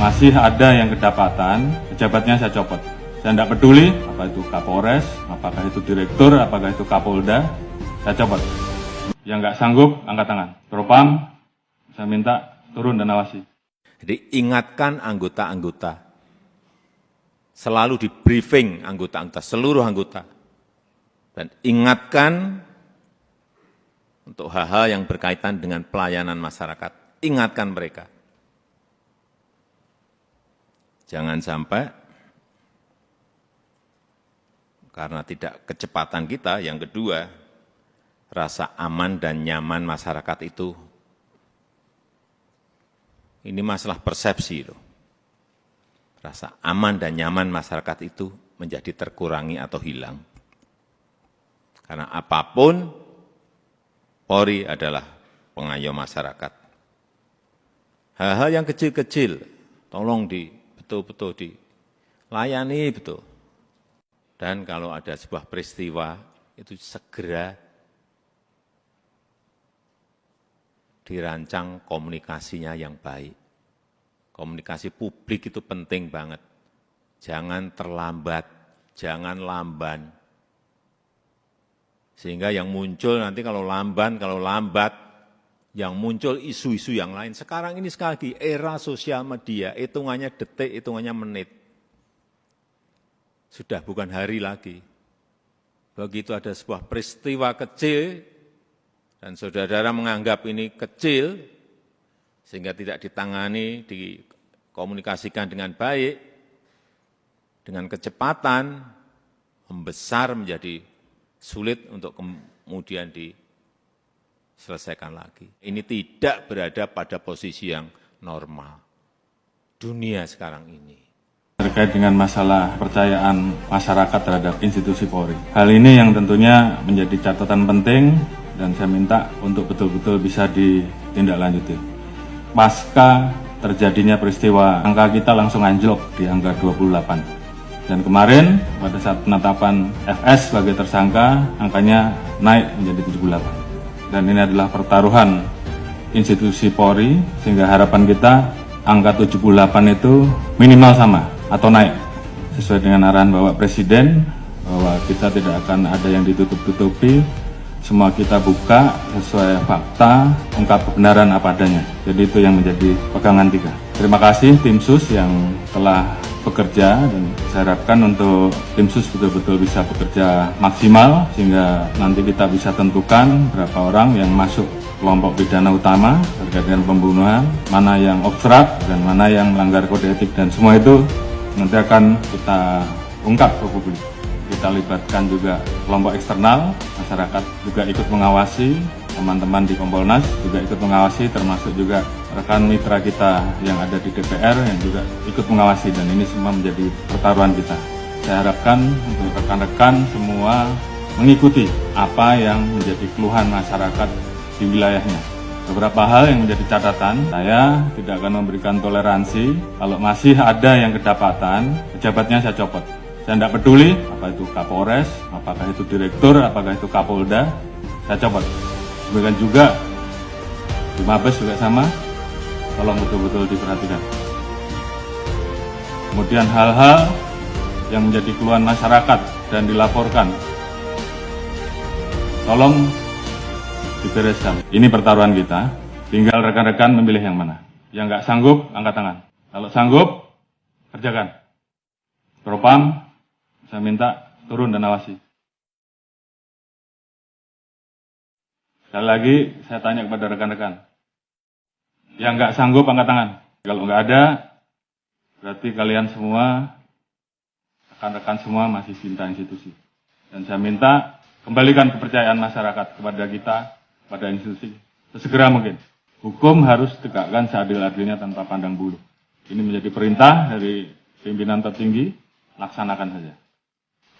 masih ada yang kedapatan, pejabatnya saya copot. Saya tidak peduli, apa itu Kapolres, apakah itu Direktur, apakah itu Kapolda, saya copot. Yang nggak sanggup, angkat tangan. Propam, saya minta turun dan awasi. Jadi ingatkan anggota-anggota, selalu di briefing anggota-anggota, seluruh anggota. Dan ingatkan untuk hal-hal yang berkaitan dengan pelayanan masyarakat. Ingatkan mereka. Jangan sampai karena tidak kecepatan kita, yang kedua, rasa aman dan nyaman masyarakat itu, ini masalah persepsi loh. Rasa aman dan nyaman masyarakat itu menjadi terkurangi atau hilang. Karena apapun, Polri adalah pengayom masyarakat. Hal-hal yang kecil-kecil, tolong betul-betul dilayani betul. Dan kalau ada sebuah peristiwa, itu segera dirancang komunikasinya yang baik. Komunikasi publik itu penting banget. Jangan terlambat, jangan lamban. Sehingga yang muncul nanti kalau lambat, yang muncul isu-isu yang lain. Sekarang ini sekali lagi era sosial media, hitungannya detik, hitungannya menit. Sudah bukan hari lagi. Begitu ada sebuah peristiwa kecil, dan saudara-saudara menganggap ini kecil, sehingga tidak ditangani, dikomunikasikan dengan baik, dengan kecepatan, membesar menjadi sulit untuk kemudian diselesaikan lagi. Ini tidak berada pada posisi yang normal. Dunia sekarang ini. Terkait dengan masalah kepercayaan masyarakat terhadap institusi Polri. Hal ini yang tentunya menjadi catatan penting dan saya minta untuk betul-betul bisa ditindaklanjuti. Pasca terjadinya peristiwa, angka kita langsung anjlok di angka 28. Dan kemarin pada saat penetapan FS sebagai tersangka, angkanya naik menjadi 78. Dan ini adalah pertaruhan institusi Polri, sehingga harapan kita angka 78 itu minimal sama atau naik. Sesuai dengan arahan Bapak Presiden, bahwa kita tidak akan ada yang ditutup-tutupi, semua kita buka sesuai fakta, ungkap kebenaran apa adanya. Jadi itu yang menjadi pegangan kita. Terima kasih tim sus yang telah bekerja, dan saya harapkan untuk tim sus betul-betul bisa bekerja maksimal sehingga nanti kita bisa tentukan berapa orang yang masuk kelompok pidana utama terkait dengan pembunuhan, mana yang obstrak dan mana yang melanggar kode etik, dan semua itu nanti akan kita ungkap ke publik. Kita libatkan juga kelompok eksternal, masyarakat juga ikut mengawasi, teman-teman di Kompolnas juga ikut mengawasi, termasuk juga rekan mitra kita yang ada di DPR yang juga ikut mengawasi, dan ini semua menjadi pertaruhan kita. Saya harapkan untuk rekan-rekan semua mengikuti apa yang menjadi keluhan masyarakat di wilayahnya. Beberapa hal yang menjadi catatan, saya tidak akan memberikan toleransi kalau masih ada yang kedapatan, pejabatnya saya copot. Saya tidak peduli, apa itu Kapolres, apakah itu Direktur, apakah itu Kapolda, saya copot. Demikian juga di Mabes juga sama, tolong betul-betul diperhatikan. Kemudian hal-hal yang menjadi keluhan masyarakat dan dilaporkan, tolong dibereskan. Ini pertaruhan kita, tinggal rekan-rekan memilih yang mana. Yang nggak sanggup, angkat tangan. Kalau sanggup, kerjakan. Propam, saya minta turun dan awasi. Sekali lagi, saya tanya kepada rekan-rekan. Yang nggak sanggup, angkat tangan. Kalau nggak ada, berarti kalian semua, rekan-rekan semua masih cinta institusi. Dan saya minta kembalikan kepercayaan masyarakat kepada kita, pada institusi, sesegera mungkin. Hukum harus tegakkan seadil-adilnya tanpa pandang bulu. Ini menjadi perintah dari pimpinan tertinggi, laksanakan saja.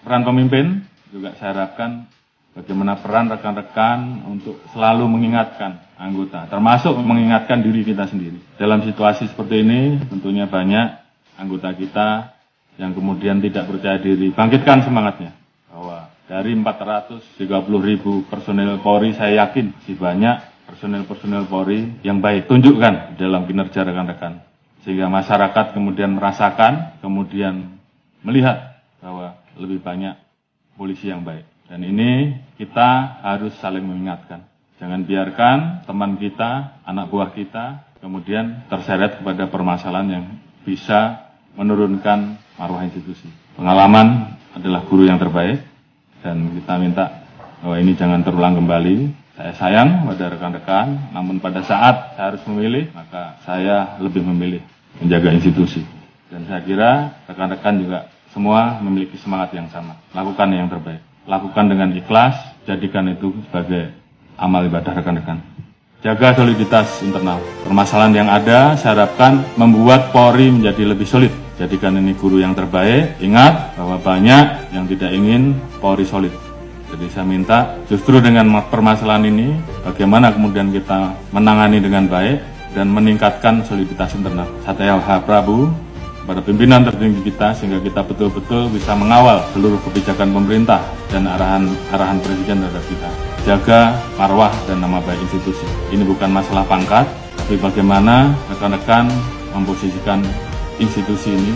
Peran pemimpin juga saya harapkan bagaimana peran rekan-rekan untuk selalu mengingatkan anggota, termasuk mengingatkan diri kita sendiri. Dalam situasi seperti ini, tentunya banyak anggota kita yang kemudian tidak percaya diri. Bangkitkan semangatnya, bahwa dari 430.000 personil Polri, saya yakin masih banyak personil-personil Polri yang baik. Tunjukkan dalam kinerja rekan-rekan. sehingga masyarakat kemudian merasakan, kemudian melihat bahwa lebih banyak polisi yang baik. Dan ini kita harus saling mengingatkan. Jangan biarkan teman kita, anak buah kita, kemudian terseret kepada permasalahan yang bisa menurunkan marwah institusi. Pengalaman adalah guru yang terbaik, dan kita minta bahwa ini jangan terulang kembali. Saya sayang pada rekan-rekan, namun pada saat saya harus memilih, maka saya lebih memilih menjaga institusi. Dan saya kira rekan-rekan juga semua memiliki semangat yang sama. Lakukan yang terbaik. Lakukan dengan ikhlas, jadikan itu sebagai amal ibadah rekan-rekan. Jaga soliditas internal. Permasalahan yang ada, saya harapkan membuat Polri menjadi lebih solid. Jadikan ini guru yang terbaik. Ingat bahwa banyak yang tidak ingin Polri solid. Jadi saya minta justru dengan permasalahan ini, bagaimana kemudian kita menangani dengan baik dan meningkatkan soliditas internal. Saya Prabu pada pimpinan tertinggi kita, sehingga kita betul-betul bisa mengawal seluruh kebijakan pemerintah dan arahan Presiden terhadap kita. Jaga marwah dan nama baik institusi. Ini bukan masalah pangkat, tapi bagaimana rekan-rekan memposisikan institusi ini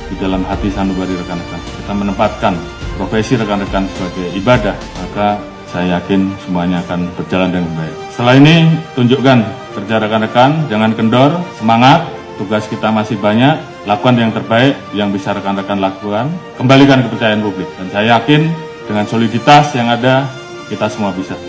di dalam hati sanubari rekan-rekan. Kita menempatkan profesi rekan-rekan sebagai ibadah, maka saya yakin semuanya akan berjalan dengan baik. Setelah ini, tunjukkan kerja rekan-rekan, jangan kendor, semangat, tugas kita masih banyak, lakukan yang terbaik yang bisa rekan-rekan lakukan, kembalikan kepercayaan publik. Dan saya yakin dengan soliditas yang ada, kita semua bisa.